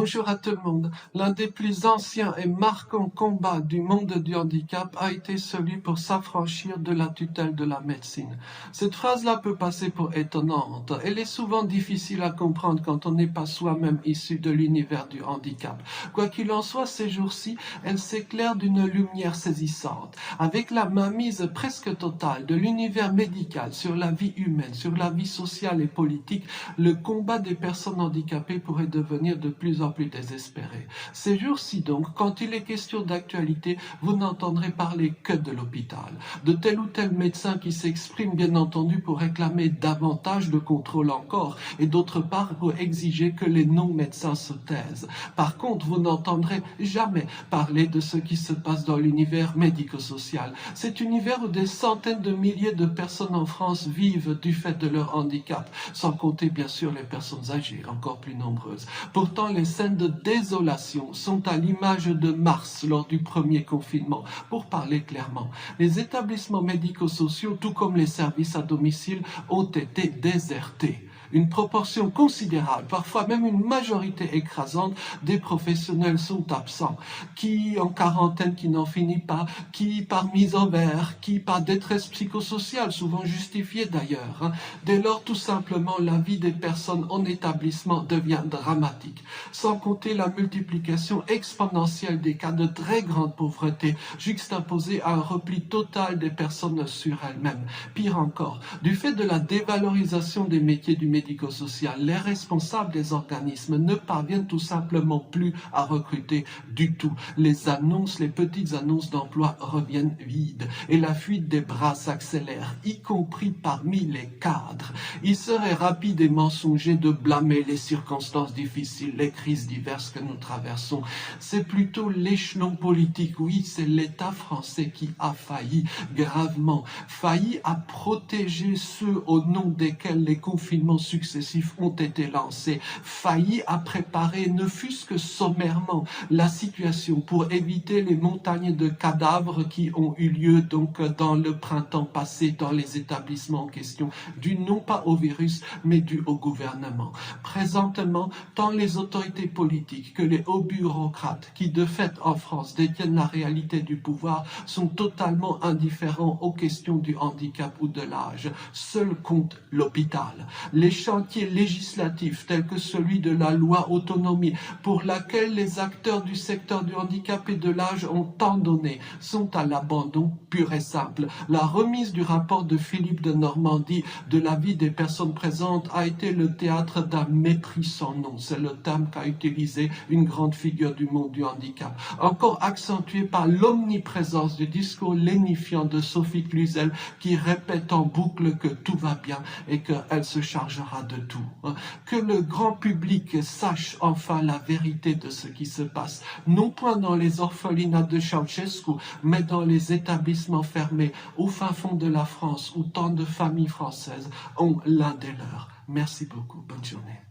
Bonjour à tout le monde. L'un des plus anciens et marquants combats du monde du handicap a été celui pour s'affranchir de la tutelle de la médecine. Cette phrase-là peut passer pour étonnante. Elle est souvent difficile à comprendre quand on n'est pas soi-même issu de l'univers du handicap. Quoi qu'il en soit, ces jours-ci, elle s'éclaire d'une lumière saisissante. Avec la mainmise presque totale de l'univers médical sur la vie humaine, sur la vie sociale et politique, le combat des personnes handicapées pourrait devenir de plus en plus désespéré. Ces jours-ci donc, quand il est question d'actualité, vous n'entendrez parler que de l'hôpital, de tel ou tel médecin qui s'exprime bien entendu pour réclamer davantage de contrôle encore, et d'autre part pour exiger que les non-médecins se taisent. Par contre, vous n'entendrez jamais parler de ce qui se passe dans l'univers médico-social. Cet univers où des centaines de milliers de personnes en France vivent du fait de leur handicap, sans compter bien sûr les personnes âgées, encore plus nombreuses. Pourtant, les scènes de désolation sont à l'image de mars lors du premier confinement. Pour parler clairement, les établissements médico-sociaux, tout comme les services à domicile, ont été désertés. Une proportion considérable, parfois même une majorité écrasante des professionnels sont absents. Qui en quarantaine, qui n'en finit pas, qui par mise en verre, qui par détresse psychosociale, souvent justifiée d'ailleurs. Dès lors, tout simplement, la vie des personnes en établissement devient dramatique. Sans compter la multiplication exponentielle des cas de très grande pauvreté, juxtaposée à un repli total des personnes sur elles-mêmes. Pire encore, du fait de la dévalorisation des métiers du médico-social, les responsables des organismes ne parviennent tout simplement plus à recruter du tout. Les annonces, les petites annonces d'emploi reviennent vides et la fuite des bras s'accélère, y compris parmi les cadres. Il serait rapide et mensonger de blâmer les circonstances difficiles, les crises diverses que nous traversons. C'est plutôt l'échelon politique, oui, c'est l'État français qui a failli gravement, failli à protéger ceux au nom desquels les confinements successifs ont été lancés, failli à préparer, ne fût-ce que sommairement, la situation pour éviter les montagnes de cadavres qui ont eu lieu donc dans le printemps passé dans les établissements en question, dû non pas au virus, mais dû au gouvernement. Présentement, tant les autorités politiques que les hauts bureaucrates qui de fait en France détiennent la réalité du pouvoir sont totalement indifférents aux questions du handicap ou de l'âge. Seul compte l'hôpital. Les chantiers législatifs tels que celui de la loi autonomie pour laquelle les acteurs du secteur du handicap et de l'âge ont tant donné sont à l'abandon pur et simple. La remise du rapport de Philippe de Normandie de la vie des personnes présentes a été le théâtre d'un mépris sans nom. C'est le terme qu'a utilisé une grande figure du monde du handicap. Encore accentué par l'omniprésence du discours lénifiant de Sophie Cluzel qui répète en boucle que tout va bien et qu'elle se chargera de tout. Que le grand public sache enfin la vérité de ce qui se passe, non point dans les orphelinats de Ceausescu, mais dans les établissements fermés au fin fond de la France où tant de familles françaises ont l'un des leurs. Merci beaucoup. Bonne journée.